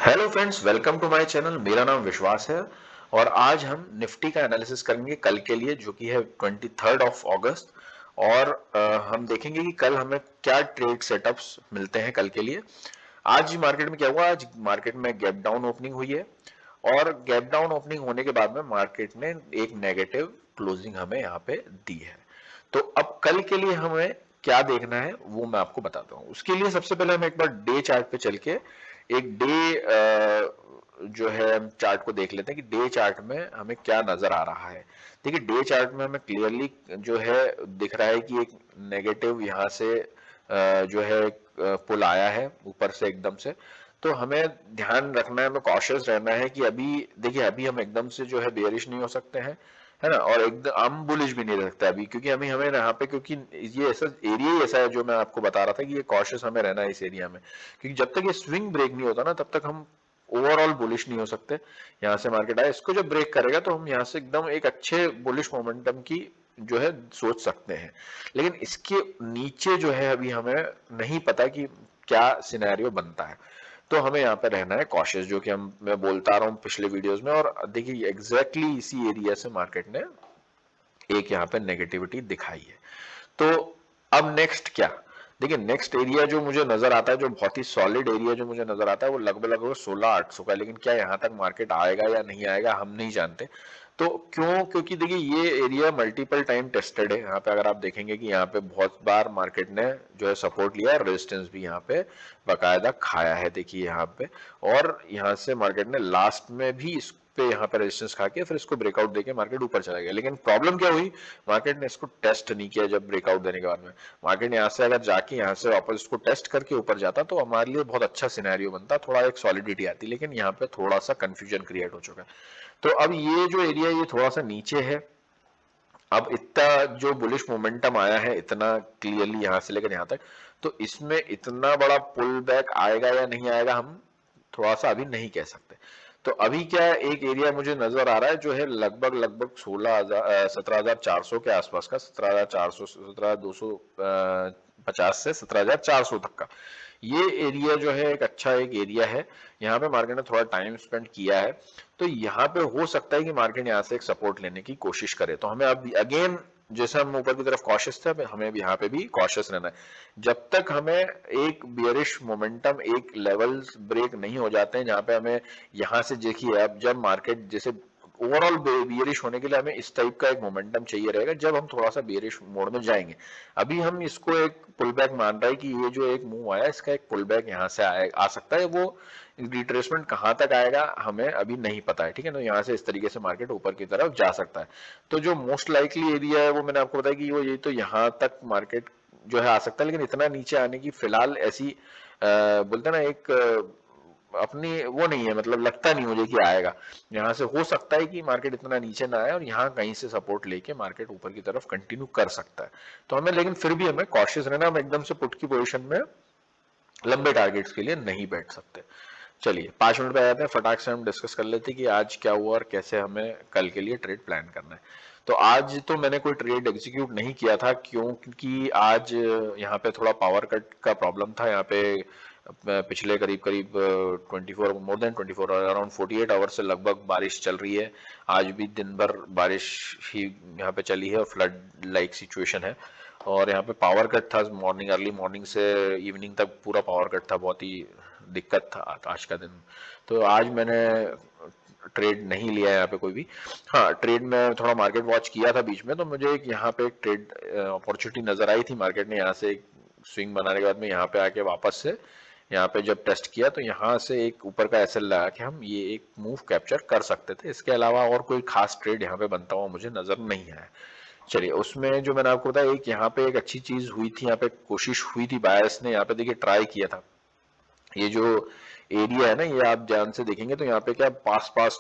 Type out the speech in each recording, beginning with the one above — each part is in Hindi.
Hello friends, welcome to my channel. मेरा नाम विश्वास है और आज हम निफ्टी का एनालिसिस करेंगे कल के लिए, जो कि है 23 अगस्त। और हम देखेंगे कि कल हमें क्या ट्रेड सेटअप्स मिलते हैं कल के लिए। आज मार्केट में क्या हुआ? आज मार्केट में गैप डाउन ओपनिंग हुई है और गैप डाउन ओपनिंग होने के बाद में मार्केट ने एक नेगेटिव क्लोजिंग हमें यहाँ पे दी है। तो अब कल के लिए हमें क्या देखना है वो मैं आपको बताता हूँ। उसके लिए सबसे पहले हम एक बार डे चार्ट पे चल के एक डे जो है चार्ट को देख लेते हैं कि डे चार्ट में हमें क्या नजर आ रहा है। देखिए, डे चार्ट में हमें क्लियरली जो है दिख रहा है कि एक नेगेटिव यहाँ से जो है पुल आया है ऊपर से एकदम से। तो हमें ध्यान रखना है, हमें कॉशियस रहना है कि अभी देखिए, अभी हम एकदम से जो है बेयरिश नहीं हो सकते हैं, है ना, और एकदम हम बुलिश भी नहीं रह सकते अभी, क्योंकि अभी हमें यहाँ पे, क्योंकि ये ऐसा एरिया ही ऐसा है जो मैं आपको बता रहा था कि ये कॉशियस हमें रहना है इस एरिया में, क्योंकि जब तक ये स्विंग ब्रेक नहीं होता ना तब तक हम ओवरऑल बुलिश नहीं हो सकते। यहाँ से मार्केट आया, इसको जब ब्रेक करेगा तो हम यहाँ से एकदम एक अच्छे बुलिश मोमेंटम की जो है सोच सकते हैं। लेकिन इसके नीचे जो है अभी हमें नहीं पता कि क्या सिनेरियो बनता है। तो हमें यहाँ पे रहना है कॉशियस, जो कि मैं बोलता रहा हूँ पिछले वीडियोस में। और देखिए, एग्जैक्टली इसी एरिया से मार्केट ने एक यहाँ पे नेगेटिविटी दिखाई है। तो अब नेक्स्ट क्या? देखिए, नेक्स्ट एरिया जो मुझे नजर आता है, जो बहुत ही सॉलिड एरिया जो मुझे नजर आता है, वो लगभग लगभग 16,800 का। लेकिन क्या यहाँ तक मार्केट आएगा या नहीं आएगा हम नहीं जानते। तो क्यों? क्योंकि देखिए, ये एरिया मल्टीपल टाइम टेस्टेड है। यहाँ पे अगर आप देखेंगे कि यहाँ पे बहुत बार मार्केट ने जो है सपोर्ट लिया है, रेजिस्टेंस भी यहाँ पे बाकायदा खाया है, देखिए यहाँ पे। और यहाँ से मार्केट ने लास्ट में भी इस पे यहाँ पे रेजिस्टेंस खा के फिर इसको ब्रेकआउट देके मार्केट ऊपर चला गया। लेकिन प्रॉब्लम क्या हुई? मार्केट ने इसको टेस्ट नहीं किया। जब ब्रेकआउट देने के बाद में मार्केट यहाँ से अगर जाके यहाँ से वापस इसको टेस्ट करके ऊपर जाता तो हमारे लिए बहुत अच्छा सिनेरियो बनता, थोड़ा एक सॉलिडिटी आती। लेकिन यहाँ पे थोड़ा सा कंफ्यूजन क्रिएट हो चुका है। तो अब ये जो एरिया ये थोड़ा सा नीचे है। अब इतना जो बुलिश मोमेंटम आया है, इतना क्लियरली यहाँ से लेकर यहाँ तक, तो इसमें इतना बड़ा पुल बैक आएगा या नहीं आएगा हम थोड़ा सा अभी नहीं कह सकते। तो अभी क्या एक एरिया मुझे नजर आ रहा है जो है लगभग लगभग 16,000 17,400 के आसपास का, 17,400 17,250 से 17,400 तक का। ये एरिया जो है एक अच्छा एक एरिया है। यहाँ पे मार्केट ने थोड़ा टाइम स्पेंड किया है। तो यहाँ पे हो सकता है कि मार्केट यहाँ से एक सपोर्ट लेने की कोशिश करे। तो हमें अब अगेन, जैसे हम ऊपर की तरफ कॉशियस थे, हमें भी यहाँ पे भी कॉशियस रहना है। जब तक हमें एक बियरिश मोमेंटम, एक लेवल्स ब्रेक नहीं हो जाते हैं जहाँ पे हमें यहाँ से देखिए, अब जब मार्केट जैसे ओवरऑल बियरिश होने के लिए हमें इस टाइप का एक मोमेंटम चाहिए रहेगा जब हम थोड़ा सा बियरिश मोड में जाएंगे। अभी हम इसको एक पुल बैक मान रहे हैं कि ये जो एक मूव आया इसका एक पुल बैक यहाँ से आ सकता है। वो रिट्रेसमेंट कहाँ तक आएगा हमें अभी नहीं पता है, ठीक है ना। यहाँ से इस तरीके से मार्केट ऊपर की तरफ जा सकता है। तो जो मोस्ट लाइकली एरिया है वो मैंने आपको बताया कि वो ये, तो यहाँ तक मार्केट जो है आ सकता है। लेकिन इतना नीचे आने की फिलहाल ऐसी बोलते हैं ना, एक अपनी वो नहीं है, मतलब लगता नहीं मुझे कि आएगा। यहाँ से हो सकता है कि मार्केट इतना नीचे ना आए और यहाँ कहीं से सपोर्ट लेके मार्केट ऊपर की तरफ कंटिन्यू कर सकता है। तो हमें, लेकिन फिर भी हमें कॉशियस रहना, हम एकदम से पुट की पोजीशन में लंबे टारगेट्स के लिए नहीं बैठ सकते। चलिए 5 मिनट पे आ जाते हैं, फटाक से हम डिस्कस कर लेते हैं कि आज क्या हुआ और कैसे हमें कल के लिए ट्रेड प्लान करना है। तो आज तो मैंने कोई ट्रेड एग्जीक्यूट नहीं किया था, क्योंकि आज यहाँ पे थोड़ा पावर कट का प्रॉब्लम था। यहाँ पे पिछले करीब करीब 24 मोर देन 24 अराउंड 48 आवर्स से लगभग बारिश चल रही है। आज भी दिन भर बारिश ही यहाँ पे चली है और फ्लड लाइक सिचुएशन है। और यहाँ पे पावर कट था मॉर्निंग, अर्ली मॉर्निंग से इवनिंग तक पूरा पावर कट था, बहुत ही दिक्कत था आज का दिन। तो आज मैंने ट्रेड नहीं लिया है यहाँ पे कोई भी। हाँ, ट्रेड में थोड़ा मार्केट वॉच किया था बीच में, तो मुझे एक यहाँ पे एक ट्रेड अपॉर्चुनिटी नजर आई थी। मार्केट ने यहाँ से एक स्विंग बनाने के बाद में यहाँ पे आके वापस से यहाँ पे जब टेस्ट किया तो यहाँ से एक ऊपर का एसएल लगा के हम ये एक मूव कैप्चर कर सकते थे। इसके अलावा और कोई खास ट्रेड यहाँ पे बनता हुआ मुझे नजर नहीं आया। चलिए, उसमें जो मैंने आपको बताया, एक यहाँ पे एक अच्छी चीज हुई थी, यहाँ पे कोशिश हुई थी, बायर्स ने यहाँ पे देखिए ट्राई किया था। ये जो एरिया है ना, ये आप ध्यान से देखेंगे तो यहाँ पे क्या पास पास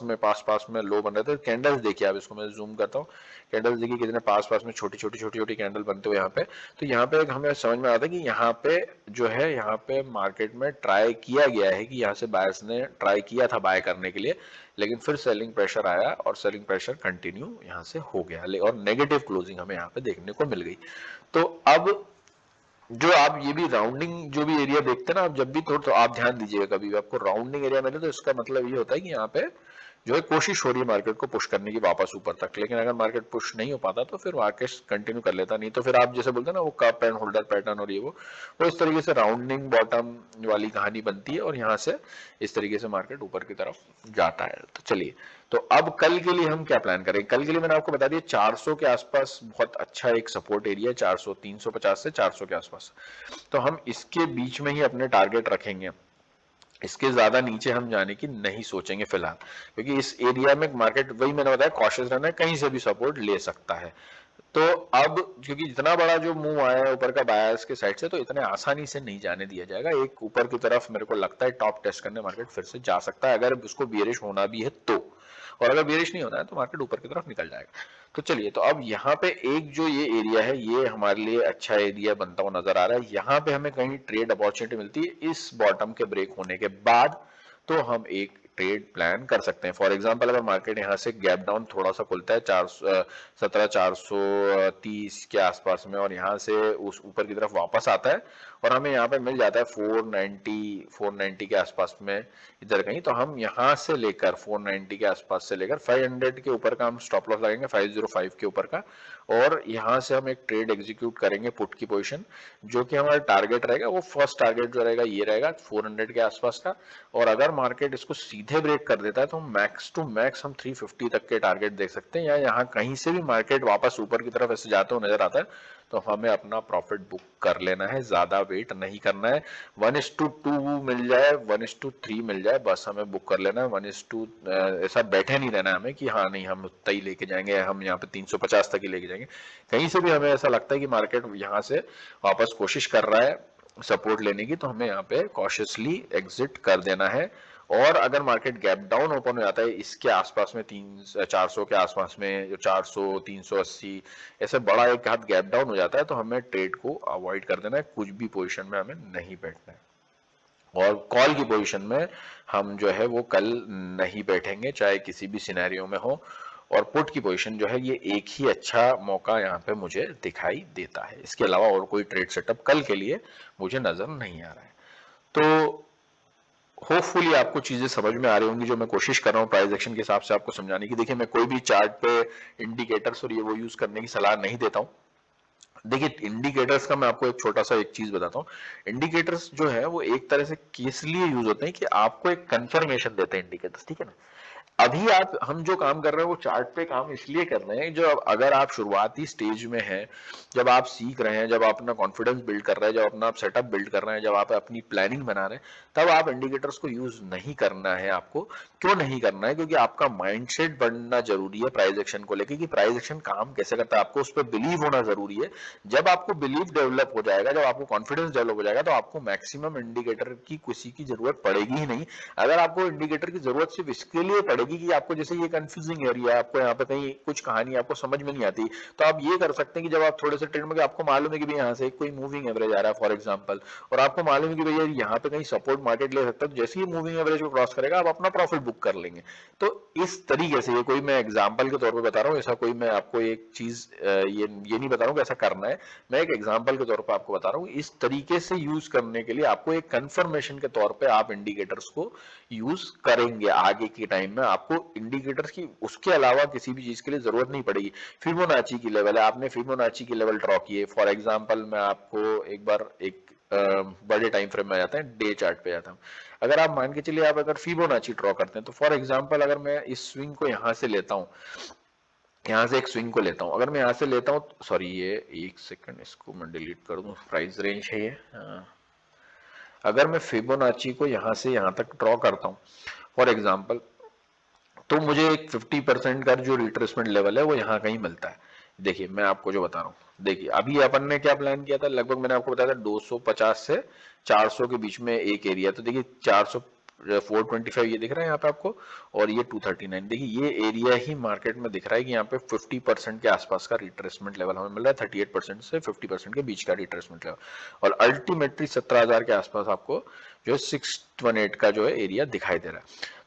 में लो बन रहे थे। कैंडल्स देखिए आप, इसको मैं जूम करता हूँ। कैंडल्स देखिए कितने पास पास में छोटी छोटी कैंडल बनते हुए यहाँ पे। तो यहाँ पे एक हमें समझ में आता है कि यहाँ पे जो है, यहाँ पे मार्केट में ट्राई किया गया है कि यहाँ से बायर्स ने ट्राई किया था बाय करने के लिए। लेकिन फिर सेलिंग प्रेशर आया और सेलिंग प्रेशर कंटिन्यू यहाँ से हो गया और नेगेटिव क्लोजिंग हमें यहाँ पे देखने को मिल गई। तो अब जो आप ये भी राउंडिंग जो भी एरिया देखते हैं ना, आप जब भी तो आप ध्यान दीजिएगा, कभी भी आपको राउंडिंग एरिया मिले तो इसका मतलब ये होता है कि यहाँ पे जो है कोशिश हो रही है मार्केट को पुश करने की वापस ऊपर तक। लेकिन अगर मार्केट पुश नहीं हो पाता तो फिर मार्केट कंटिन्यू कर लेता, नहीं तो फिर आप जैसे बोलते हैं ना वो कप एंड होल्डर पैटर्न और ये वो इस तरीके से राउंडिंग बॉटम वाली कहानी बनती है और यहाँ से इस तरीके से मार्केट ऊपर की तरफ जाता है। तो चलिए, तो अब कल के लिए हम क्या प्लान करें? कल के लिए मैंने आपको बता दिया 400 के आसपास बहुत अच्छा एक सपोर्ट एरिया है, 400 350 से 400 के आसपास। तो हम इसके बीच में ही अपने टारगेट रखेंगे, इसके ज्यादा नीचे हम जाने की नहीं सोचेंगे फिलहाल, क्योंकि इस एरिया में मार्केट, वही मैंने बताया, कॉशियस रहना है, कहीं से भी सपोर्ट ले सकता है। तो अब क्योंकि इतना बड़ा जो मूव आया है ऊपर का बायर्स के साइड से, तो इतने आसानी से नहीं जाने दिया जाएगा। एक ऊपर की तरफ मेरे को लगता है टॉप टेस्ट करने मार्केट फिर से जा सकता है, अगर उसको बियरिश होना भी है तो, और अगर बियरिश नहीं होना है तो मार्केट ऊपर की तरफ निकल जाएगा। तो चलिए, तो अब यहाँ पे एक जो ये एरिया है ये हमारे लिए अच्छा एरिया बनता हुआ नजर आ रहा है। यहाँ पे हमें कहीं ट्रेड अपॉर्चुनिटी मिलती है इस बॉटम के ब्रेक होने के बाद, तो हम एक ट्रेड प्लान कर सकते हैं। फॉर एग्जांपल अगर मार्केट यहाँ से गैप डाउन थोड़ा सा खुलता है 430 के आसपास में, और यहाँ से उस ऊपर की तरफ वापस आता है और हमें यहाँ पे मिल जाता है 490 के आसपास में इधर कहीं, तो हम यहाँ से लेकर 490 के आसपास से लेकर 500 के ऊपर का हम स्टॉप लॉस लगाएंगे, 505 के ऊपर का, और यहाँ से हम एक ट्रेड एग्जीक्यूट करेंगे पुट की पोजीशन। जो कि हमारा टारगेट रहेगा, वो फर्स्ट टारगेट जो रहेगा ये रहेगा 400 के आसपास का, और अगर मार्केट इसको सीधे ब्रेक कर देता है तो मैक्स टू मैक्स हम 350 तक के टारगेट देख सकते हैं, या यहाँ कहीं से भी मार्केट वापस ऊपर की तरफ ऐसे जाते हुए नजर आता है तो हमें अपना प्रॉफिट बुक कर लेना है, ज्यादा वेट नहीं करना है। 1:2 मिल जाए, 1:3 मिल जाए, बस हमें बुक कर लेना है। 1:2 ऐसा बैठे नहीं रहना है हमें कि हाँ नहीं हम उतना ही लेके जाएंगे, हम यहाँ पे 350 तक ही लेके जाएंगे। कहीं से भी हमें ऐसा लगता है कि मार्केट यहाँ से वापस कोशिश कर रहा है सपोर्ट लेने की, तो हमें यहाँ पे कॉशियसली एग्जिट कर देना है। और अगर मार्केट गैप डाउन ओपन हो जाता है इसके आसपास में 400 के आसपास में, जो 400 380 ऐसे बड़ा एक हाथ गैप डाउन हो जाता है, तो हमें ट्रेड को अवॉइड कर देना है, कुछ भी पोजीशन में हमें नहीं बैठना है। और कॉल की पोजीशन में हम जो है वो कल नहीं बैठेंगे, चाहे किसी भी सिनेरियो में हो। और पुट की पोजीशन जो है ये एक ही अच्छा मौका यहाँ पे मुझे दिखाई देता है, इसके अलावा और कोई ट्रेड सेटअप कल के लिए मुझे नजर नहीं आ रहा है। तो होपफुली आपको चीजें समझ में आ रही होंगी जो मैं कोशिश कर रहा हूँ प्राइस एक्शन के हिसाब से आपको समझाने की। देखिए, मैं कोई भी चार्ट पे इंडिकेटर्स और ये वो यूज करने की सलाह नहीं देता हूँ। देखिए, इंडिकेटर्स का मैं आपको एक छोटा सा एक चीज बताता हूँ। इंडिकेटर्स जो है वो एक तरह से किस लिए यूज होते हैं कि आपको एक कंफर्मेशन देते हैं इंडिकेटर्स, ठीक है ना। अभी आप हम जो काम कर रहे हैं वो चार्ट पे काम इसलिए कर रहे हैं, जो अगर आप शुरुआती स्टेज में हैं, जब आप सीख रहे हैं, जब आप अपना कॉन्फिडेंस बिल्ड कर रहे हैं, जब अपना सेटअप बिल्ड कर रहे हैं, जब आप अपनी प्लानिंग बना रहे हैं, तब आप इंडिकेटर्स को यूज नहीं करना है आपको। क्यों नहीं करना है? क्योंकि आपका माइंडसेट बनना जरूरी है प्राइस एक्शन को लेकर, कि प्राइस एक्शन काम कैसे करता है, आपको उस पर बिलीव होना जरूरी है। जब आपको बिलीव डेवलप हो जाएगा, जब आपको कॉन्फिडेंस डेवलप हो जाएगा, तो आपको मैक्सिमम इंडिकेटर की किसी की जरूरत पड़ेगी ही नहीं। अगर आपको इंडिकेटर की जरूरत सिर्फ इसके लिए पड़ेगी कि आपको जैसे ये कंफ्यूजिंग एरिया, आपको यहाँ पे कहीं कुछ कहानी आपको समझ में नहीं आती, तो आप ये कर सकते हैं कि जब आप थोड़े से ट्रेड में, आपको मालूम है कि भाई यहाँ से कोई मूविंग एवरेज आ रहा है फॉर एग्जांपल, और आपको मालूम है कि भैया यहाँ पे कहीं सपोर्ट मार्केट ले सकता है, तो जैसे ही मूविंग एवरेज को क्रॉस करेगा आप अपना प्रॉफिट बुक कर लेंगे। तो इस तरीके से, ये कोई मैं एग्जाम्पल के तौर पर बता रहा हूँ, ऐसा कोई मैं आपको एक चीज ये नहीं बता रहा हूँ कि ऐसा करना है, मैं एक एग्जाम्पल के तौर पर आपको बता रहा हूँ। इस तरीके से यूज करने के लिए आपको एक कंफर्मेशन के तौर पर आप इंडिकेटर्स को यूज करेंगे आगे के टाइम में। आपको इंडिकेटर्स की उसके अलावा किसी भी चीज के लिए जरूरत नहीं पड़ेगी। फिबोनाची की लेवल है, आपने फिबोनाची की लेवल ड्रॉ किए, फॉर एग्जांपल मैं आपको एक बार एक बड़े टाइम फ्रेम में जाते हैं, डे चार्ट पे जाता हूं। अगर आप मान के चलिए, आप अगर फिबोनाची ड्रॉ करते हैं, तो फॉर एग्जांपल अगर मैं इस स्विंग को यहां से लेता हूं, यहां से एक स्विंग को लेता हूं, अगर मैं यहां से लेता हूं, सॉरी ये एक सेकंड, इसको मैं डिलीट कर दूं, प्राइस रेंज है ये। अगर मैं फिबोनाची को यहां से यहां तक ड्रॉ करता हूं फॉर एग्जांपल, तो मुझे एक 50% का जो रिट्रेसमेंट लेवल है वो यहाँ कहीं मिलता है। देखिए, मैं आपको जो बता रहा हूँ, देखिए अभी अपन ने क्या प्लान किया था, लगभग मैंने आपको बताया था 250 से 400 के बीच में एक एरिया। तो देखिए 400 425 ये दिख रहा है यहाँ पे आपको, और ये 239, देखिए ये एरिया ही मार्केट में दिख रहा है कि यहाँ पे 50% के आसपास का रिट्रेसमेंट लेवल हमें मिल रहा है, 38% से 50% के बीच का रिट्रेसमेंट लेवल, और अल्टीमेटली 17,000 के आसपास आपको जो है 618 का जो है एरिया दिखाई दे रहा है।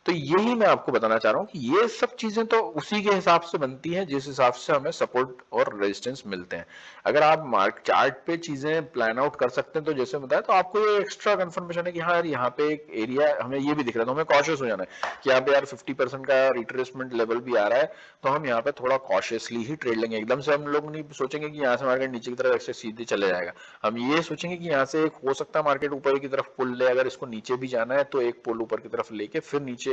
तो यही मैं आपको बताना चाह रहा हूँ कि ये सब चीजें तो उसी के हिसाब से बनती हैं जिस हिसाब से हमें सपोर्ट और रेजिस्टेंस मिलते हैं। अगर आप मार्क चार्ट पे चीजें प्लान आउट कर सकते हैं तो जैसे बताया, तो आपको ये एक्स्ट्रा कंफर्मेशन है कि हाँ यार यहाँ पे एक एरिया हमें ये भी दिख रहा है, तो हमें कॉशियस हो जाना है कि यहाँ पे यार 50% का रिट्रेसमेंट लेवल भी आ रहा है, तो हम यहाँ पे थोड़ा कॉशियसली ही ट्रेड लेंगे। एकदम से हम लोग नहीं सोचेंगे कि यहाँ से मार्केट नीचे की तरफ ऐसे सीधे चले जाएगा। हम ये सोचेंगे कि यहाँ से एक हो सकता है मार्केट ऊपर की तरफ पुल ले, अगर इसको नीचे भी जाना है तो एक पुल ऊपर की तरफ लेके फिर नीचे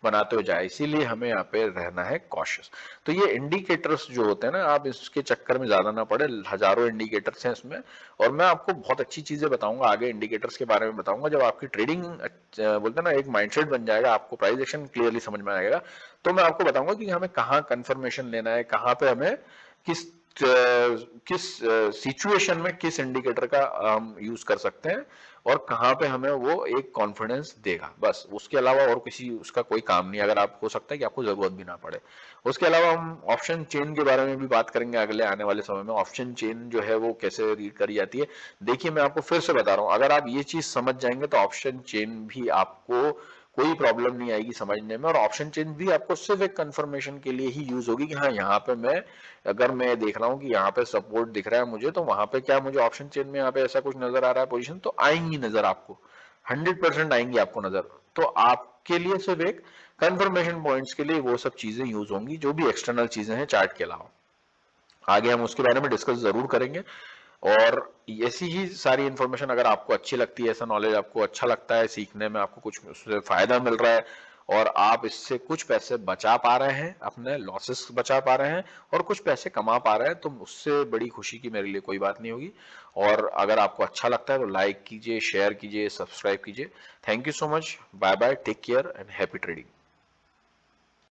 बनाते हो जाए। इसीलिए हमें यहाँ पे रहना है कॉशियस। तो ये इंडिकेटर्स जो होते हैं ना, आप इसके चक्कर में ज्यादा ना पड़े, हजारों इंडिकेटर्स हैं इसमें, और मैं आपको बहुत अच्छी चीजें बताऊंगा आगे, इंडिकेटर्स के बारे में बताऊंगा। जब आपकी ट्रेडिंग बोलते हैं ना एक माइंडसेट बन जाएगा, आपको प्राइस एक्शन क्लियरली समझ में आएगा, तो मैं आपको बताऊंगा कि हमें कहाँ कंफर्मेशन लेना है, कहाँ पे हमें किस किस सिचुएशन में किस इंडिकेटर का हम यूज कर सकते हैं, और कहाँ पे हमें वो एक कॉन्फिडेंस देगा। बस उसके अलावा और किसी उसका कोई काम नहीं, अगर आप हो सकता है कि आपको जरूरत भी ना पड़े। उसके अलावा हम ऑप्शन चेन के बारे में भी बात करेंगे अगले आने वाले समय में। ऑप्शन चेन जो है वो कैसे रीड करी जाती है, देखिए मैं आपको फिर से बता रहा हूँ, अगर आप ये चीज समझ जाएंगे तो ऑप्शन चेन भी आपको कोई प्रॉब्लम नहीं आएगी समझने में। और ऑप्शन चेन भी आपको सिर्फ एक कंफर्मेशन के लिए ही यूज होगी कि हाँ यहाँ पे अगर मैं देख रहा हूँ कि यहाँ पे सपोर्ट दिख रहा है मुझे, तो वहां पे क्या मुझे ऑप्शन चेन में यहाँ पे ऐसा कुछ नजर आ रहा है पोजीशन, तो आएंगी नजर आपको, 100% आएंगी आपको नजर। तो आपके लिए सिर्फ एक कंफर्मेशन पॉइंट्स के लिए वो सब चीजें यूज होंगी, जो भी एक्सटर्नल चीजें हैं चार्ट के अलावा। आगे हम उसके बारे में डिस्कस जरूर करेंगे। और ऐसी ही सारी इंफॉर्मेशन अगर आपको अच्छी लगती है, ऐसा नॉलेज आपको अच्छा लगता है सीखने में, आपको कुछ उससे फायदा मिल रहा है, और आप इससे कुछ पैसे बचा पा रहे हैं, अपने लॉसेस बचा पा रहे हैं और कुछ पैसे कमा पा रहे हैं, तो उससे बड़ी खुशी की मेरे लिए कोई बात नहीं होगी। और अगर आपको अच्छा लगता है तो लाइक कीजिए, शेयर कीजिए, सब्सक्राइब कीजिए। Thank you so much, bye bye, take care and happy trading.